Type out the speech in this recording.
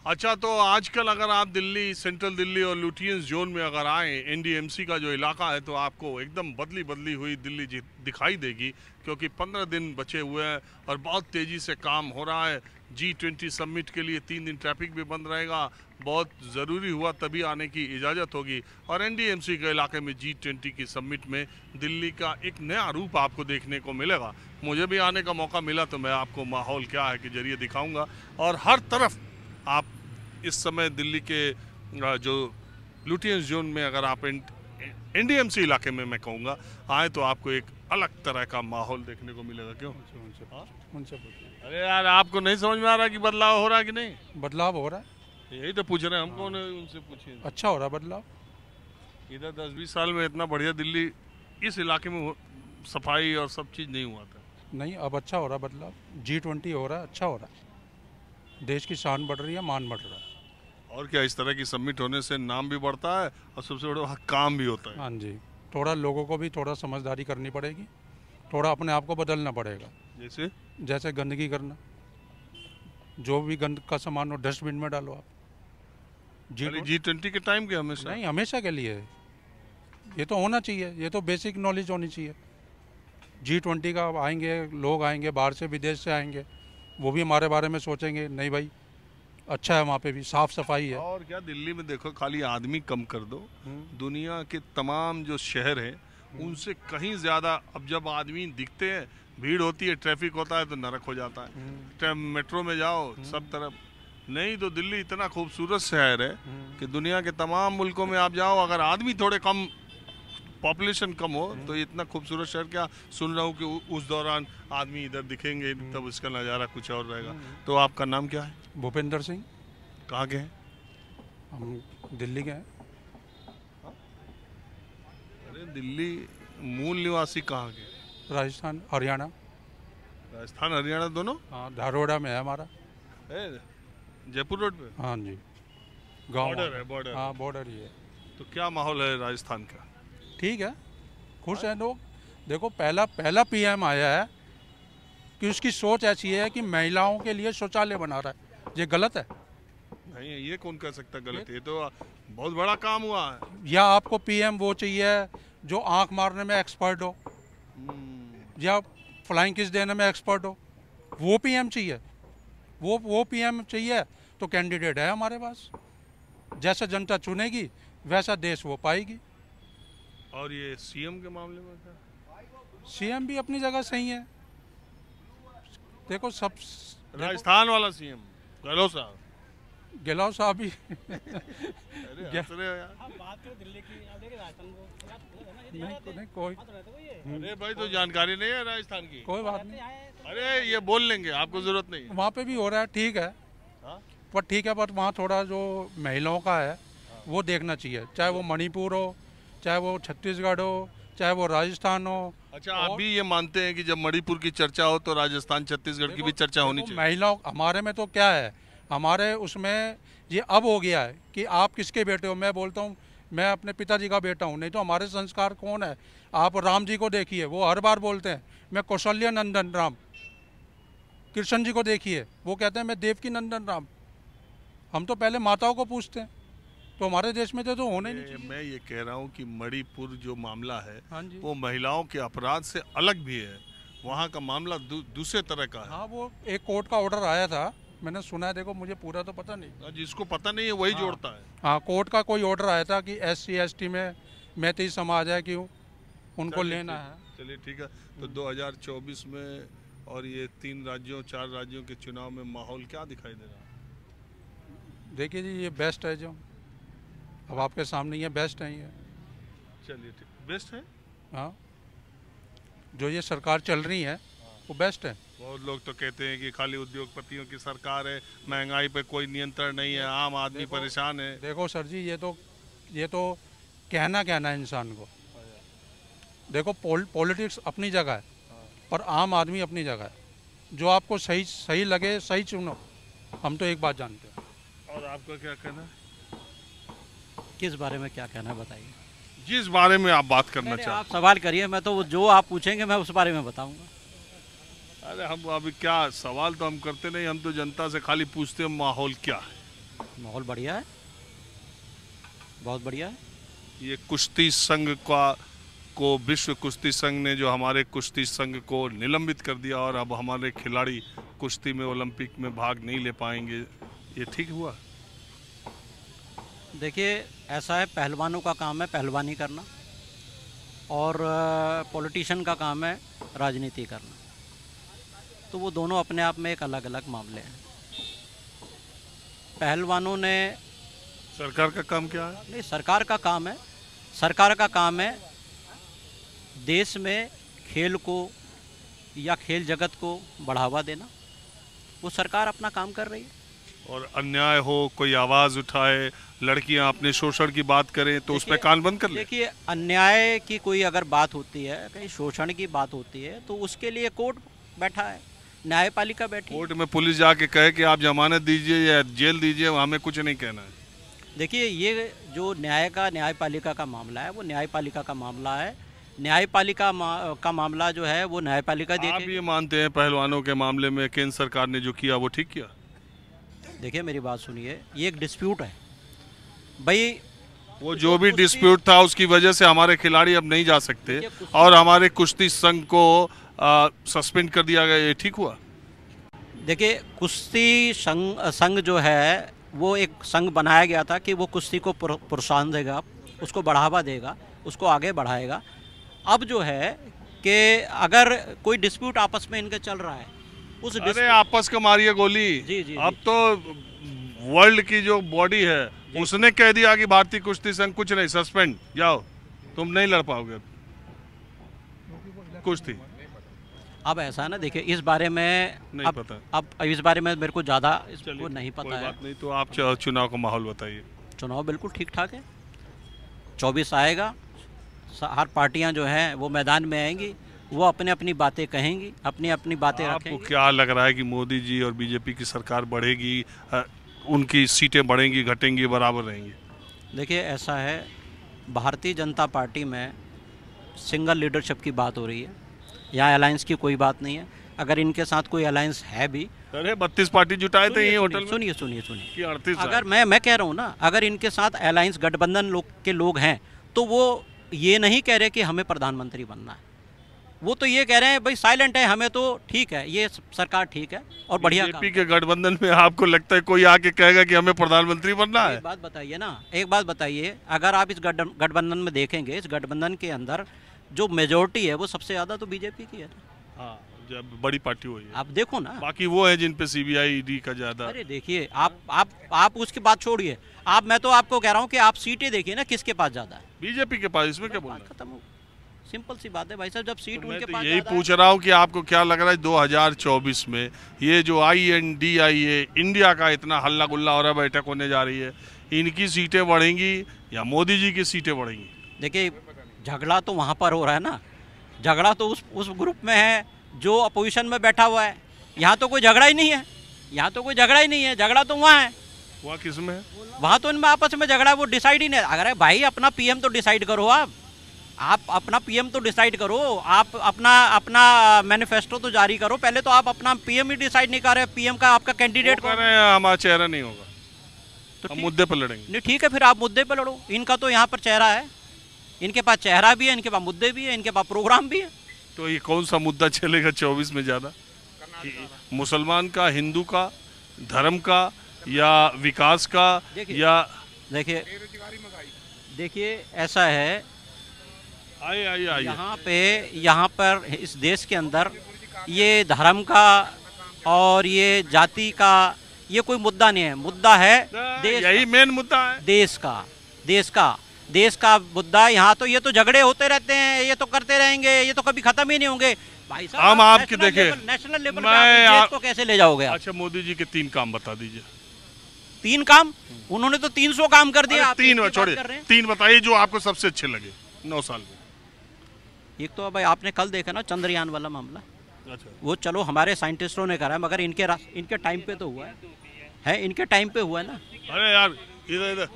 अच्छा, तो आजकल अगर आप दिल्ली, सेंट्रल दिल्ली और लुटियंस जोन में अगर आए, एनडीएमसी का जो इलाका है, तो आपको एकदम बदली बदली हुई दिल्ली दिखाई देगी, क्योंकि 15 दिन बचे हुए हैं और बहुत तेज़ी से काम हो रहा है। G20 समिट के लिए 3 दिन ट्रैफिक भी बंद रहेगा, बहुत ज़रूरी हुआ तभी आने की इजाज़त होगी। और एनडीएमसी के इलाके में G20 की समिट में दिल्ली का एक नया रूप आपको देखने को मिलेगा। मुझे भी आने का मौका मिला तो मैं आपको माहौल क्या है के जरिए दिखाऊंगा। और हर तरफ आप इस समय दिल्ली के जो लुटियंस जोन में अगर आप एनडीएमसी इलाके में मैं कहूँगा आए, तो आपको एक अलग तरह का माहौल देखने को मिलेगा। क्यों? अरे यार, आपको नहीं समझ में आ रहा कि बदलाव हो रहा है कि नहीं? बदलाव हो रहा है, यही तो पूछ रहे हैं हम। कौन है? उनसे पूछिए। अच्छा हो रहा है बदलाव। इधर 10-20 साल में इतना बढ़िया दिल्ली इस इलाके में सफाई और सब चीज़ नहीं हुआ था। नहीं, अब अच्छा हो रहा है बदलाव। G20 हो रहा है, अच्छा हो रहा है, देश की शान बढ़ रही है, मान बढ़ रहा है। और क्या, इस तरह की समिट होने से नाम भी बढ़ता है और सबसे बड़ा काम भी होता है। हाँ जी, थोड़ा लोगों को भी थोड़ा समझदारी करनी पड़ेगी, थोड़ा अपने आप को बदलना पड़ेगा। जैसे गंदगी करना, जो भी गंद का सामान हो डस्टबिन में डालो आप। G20 के टाइम के हमेशा नहीं, हमेशा के लिए ये तो होना चाहिए, ये तो बेसिक नॉलेज होनी चाहिए। G20 का आएंगे लोग, आएंगे बाहर से, विदेश से आएंगे, वो भी हमारे बारे में सोचेंगे, नहीं भाई अच्छा है, वहाँ पे भी साफ सफाई है। और क्या, दिल्ली में देखो, खाली आदमी कम कर दो, दुनिया के तमाम जो शहर हैं उनसे कहीं ज्यादा अब जब आदमी दिखते हैं, भीड़ होती है, ट्रैफिक होता है तो नरक हो जाता है। मेट्रो में जाओ सब तरफ, नहीं तो दिल्ली इतना खूबसूरत शहर है कि दुनिया के तमाम मुल्कों में आप जाओ, अगर आदमी थोड़े कम, पॉपुलेशन कम हो, तो इतना खूबसूरत शहर क्या। सुन रहा हूँ कि उस दौरान आदमी इधर दिखेंगे तब उसका नज़ारा कुछ और रहेगा। तो आपका नाम क्या है? भूपेंद्र सिंह। कहाँ के हैं? हम दिल्ली के हैं। अरे दिल्ली मूल निवासी कहाँ के? राजस्थान हरियाणा। राजस्थान हरियाणा दोनों? हाँ, धारोड़ा में है हमारा। जयपुर रोड पे? हाँ जी, गाँव बॉर्डर है। बॉर्डर? हाँ, बॉर्डर ही है। तो क्या माहौल है राजस्थान का? ठीक है, खुश हैं लोग। देखो, पहला पीएम आया है कि उसकी सोच ऐसी है कि महिलाओं के लिए शौचालय बना रहा है। ये गलत है? नहीं, ये कौन कह सकता गलत? ये तो बहुत बड़ा काम हुआ है। या आपको पीएम वो चाहिए जो आंख मारने में एक्सपर्ट हो, या फ्लाइंग किस देने में एक्सपर्ट हो, वो पीएम चाहिए? वो पीएम चाहिए तो कैंडिडेट है हमारे पास, जैसा जनता चुनेगी वैसा देश वो पाएगी। और ये सीएम के मामले में क्या? सीएम भी अपनी जगह सही है। देखो, सब राजस्थान वाला सीएम गहलोत साहब, गहलोत साहब भी अरे हंस रहे हो यार। बात तो दिल्ली की, अब देखिए राजस्थान को नहीं कोई, अरे भाई, तो जानकारी नहीं है राजस्थान की? कोई बात नहीं, अरे ये बोल लेंगे, आपको जरूरत नहीं है। वहाँ पे भी हो रहा है, ठीक है। पर ठीक है, पर वहाँ थोड़ा जो महिलाओं का है वो देखना चाहिए, चाहे वो मणिपुर हो, चाहे वो छत्तीसगढ़ हो, चाहे वो राजस्थान हो। अच्छा, आप भी ये मानते हैं कि जब मणिपुर की चर्चा हो तो राजस्थान छत्तीसगढ़ की भी चर्चा होनी चाहिए? महिलाओं, हमारे में तो क्या है, हमारे उसमें ये अब हो गया है कि आप किसके बेटे हो। मैं बोलता हूँ मैं अपने पिताजी का बेटा हूँ, नहीं तो हमारे संस्कार कौन है? आप राम जी को देखिए, वो हर बार बोलते हैं मैं कौशल्य नंदन राम। कृष्ण जी को देखिए, वो कहते हैं मैं देवकी नंदन राम। हम तो पहले माताओं को पूछते हैं, तो हमारे देश में तो होने नहीं चाहिए। मैं ये कह रहा हूँ कि मणिपुर जो मामला है, हाँ जी, वो महिलाओं के अपराध से अलग भी है। वहाँ का मामला दूसरे तरह का है। हाँ, वो एक कोर्ट का ऑर्डर आया था, मैंने सुना है, देखो मुझे पूरा तो पता नहीं। जिसको पता नहीं है वही जोड़ता है। हाँ, कोर्ट का कोई ऑर्डर आया था कि SC ST में मैती समाज है, क्यों उनको लेना है। चलिए ठीक है। तो 2024 में और ये 3 राज्यों 4 राज्यों के चुनाव में माहौल क्या दिखाई दे रहा है? देखिए जी, ये बेस्ट है, जो अब आपके सामने ये बेस्ट है ये। चलिए ठीक, बेस्ट है। हाँ, जो ये सरकार चल रही है वो बेस्ट है। बहुत लोग तो कहते हैं कि खाली उद्योगपतियों की सरकार है, महंगाई पे कोई नियंत्रण नहीं है, आम आदमी परेशान है। देखो सर जी, ये तो कहना है इंसान को। देखो, पॉलिटिक्स अपनी जगह है, पर आम आदमी अपनी जगह है। जो आपको सही लगे सही चुनो, हम तो एक बात जानते हैं। और आपका क्या कहना है? किस बारे में क्या कहना है बताइए? जिस बारे में आप बात करना चाहते आप सवाल करिए, मैं तो जो आप पूछेंगे मैं उस बारे में बताऊंगा। अरे हम अभी क्या सवाल तो हम करते नहीं, हम तो जनता से खाली पूछते हैं माहौल क्या है। माहौल बढ़िया है, बहुत बढ़िया है। ये कुश्ती संघ का को विश्व कुश्ती संघ ने जो हमारे कुश्ती संघ को निलंबित कर दिया और अब हमारे खिलाड़ी कुश्ती में ओलंपिक में भाग नहीं ले पाएंगे, ये ठीक हुआ? देखिए ऐसा है, पहलवानों का काम है पहलवानी करना और पॉलिटिशियन का काम है राजनीति करना, तो वो दोनों अपने आप में एक अलग अलग मामले हैं। पहलवानों ने, सरकार का काम क्या है? नहीं, सरकार का काम है देश में खेल को या खेल जगत को बढ़ावा देना, वो सरकार अपना काम कर रही है। और अन्याय हो, कोई आवाज उठाए, लड़कियां अपने शोषण की बात करें तो उस पर कान बंद कर ले। देखिए अन्याय की कोई अगर बात होती है, कहीं शोषण की बात होती है, तो उसके लिए कोर्ट बैठा है, न्यायपालिका बैठी है। कोर्ट में पुलिस जाके कहे कि आप जमानत दीजिए या जेल दीजिए, हमें कुछ नहीं कहना है। देखिए ये जो न्यायपालिका का मामला है वो न्यायपालिका का मामला है। न्यायपालिका का मामला जो है वो न्यायपालिका आप देखेगी। ये मानते हैं पहलवानों के मामले में केंद्र सरकार ने जो किया वो ठीक किया? देखिए मेरी बात सुनिए, ये एक डिस्प्यूट है भाई, वो जो भी डिस्प्यूट था उसकी वजह से हमारे खिलाड़ी अब नहीं जा सकते और हमारे कुश्ती संघ को सस्पेंड कर दिया गया, ये ठीक हुआ? देखिए कुश्ती संघ जो है वो एक संघ बनाया गया था कि वो कुश्ती को प्रोत्साहन देगा, उसको बढ़ावा देगा, उसको आगे बढ़ाएगा। अब जो है कि अगर कोई डिस्प्यूट आपस में इनके चल रहा है, उस अरे आपस का मारिए गोली। जी, अब तो वर्ल्ड की जो बॉडी है उसने कह दिया कि भारतीय कुश्ती संघ कुछ नहीं, सस्पेंड, जाओ, तुम नहीं लड़ पाओगे कुश्ती। अब ऐसा है ना, देखिए इस बारे में नहीं पता। अब इस बारे में मेरे को ज़्यादा इसको नहीं पता कोई है। बात नहीं, तो आप चुनाव का माहौल बताइए। चुनाव बिल्कुल ठीक ठाक है, 24 आएगा, हर पार्टियां जो हैं वो मैदान में आएंगी, वो अपने अपनी बातें कहेंगी, अपनी अपनी बातें रखेंगी। आपको क्या लग रहा है कि मोदी जी और बीजेपी की सरकार बढ़ेगी, उनकी सीटें बढ़ेंगी, घटेंगी, बराबर रहेंगी? देखिए ऐसा है, भारतीय जनता पार्टी में सिंगल लीडरशिप की बात हो रही है, यहाँ अलायंस की कोई बात नहीं है। अगर इनके साथ कोई अलायंस है भी, अरे 32 पार्टी जुटाए थे ये होटल में। सुनिए कि 38 अगर मैं कह रहा हूँ ना, अगर इनके साथ अलायंस गठबंधन के लोग हैं तो वो ये नहीं कह रहे कि हमें प्रधानमंत्री बनना है, वो तो ये कह रहे हैं भाई साइलेंट है, हमें तो ठीक है, ये सरकार ठीक है और बढ़िया बीजेपी के गठबंधन में आपको लगता है कोई आके कहेगा कि हमें प्रधानमंत्री बनना है? एक बात बताइए ना, एक बात बताइए, अगर आप इस गठबंधन में देखेंगे, इस गठबंधन के अंदर जो मेजोरिटी है वो सबसे ज्यादा तो बीजेपी की है ना। हाँ, जब बड़ी पार्टी हुई है। आप देखो ना, बाकी वो है जिन पे सीबीआई ईडी का ज्यादा। अरे देखिए आप उसकी बात छोड़िए, मैं तो आपको कह रहा हूँ कि आप सीटें देखिए ना, किसके पास ज्यादा है? बीजेपी के पास, इसमें क्या बोलना? बात खत्म हो, सिंपल सी बात है भाई साहब, जब सीट तो उनके मैं पास तो यही ज्यादा है। पूछ रहा हूँ कि आपको क्या लग रहा है 2024 में ये जो INDIA इंडिया का इतना हल्ला गुल्ला हो रहा है, बैठक होने जा रही है, इनकी सीटें बढ़ेंगी या मोदी जी की सीटें बढ़ेंगी? देखिए झगड़ा तो वहाँ पर हो रहा है ना, झगड़ा तो उस ग्रुप में है जो अपोजिशन में बैठा हुआ है। यहाँ तो कोई झगड़ा ही नहीं है, यहाँ तो कोई झगड़ा ही नहीं है, झगड़ा तो वहाँ है। वहाँ किस में है? वहाँ तो इनमें आपस में झगड़ा, वो डिसाइड ही नहीं। अगर भाई अपना PM तो डिसाइड करो, आप अपना PM तो डिसाइड करो, आप अपना मैनिफेस्टो तो जारी करो। पहले तो आप अपना PM ही डिसाइड नहीं कर रहे, PM का आपका कैंडिडेट कौन है? हमारा चेहरा नहीं होगा, तो हम मुद्दे पर लड़ेंगे। नहीं ठीक है, फिर आप मुद्दे पर लड़ो। इनका तो यहाँ पर चेहरा है, इनके पास चेहरा भी है, इनके पास मुद्दे भी है, इनके पास प्रोग्राम भी है। तो ये कौन सा मुद्दा चलेगा 24 में ज्यादा? मुसलमान का, हिंदू का, धर्म का, या विकास का, या देखिए ऐसा है, आइए यहाँ पर इस देश के अंदर ये धर्म का और ये जाति का ये कोई मुद्दा नहीं है, मुद्दा है देश, यही मेन मुद्दा है देश का मुद्दा। यहाँ तो ये तो झगड़े होते रहते हैं, ये तो करते रहेंगे, ये तो कभी खत्म ही नहीं होंगे भाई साहब। हम आपके देखे नेशनल लेवल पे आप देश को कैसे ले जाओगे? अच्छा, मोदी जी के 3 काम बता दीजिए। 3 काम? उन्होंने तो 300 काम कर दिया। 3 छोड़िए, 3 बताइए जो आपको सबसे अच्छे लगे 9 साल में। एक तो भाई आपने कल देखा ना चंद्रयान वाला मामला। अच्छा, वो चलो हमारे साइंटिस्टों ने करा है, मगर इनके टाइम पे तो हुआ है, इनके टाइम पे हुआ है ना। अरे यार इधर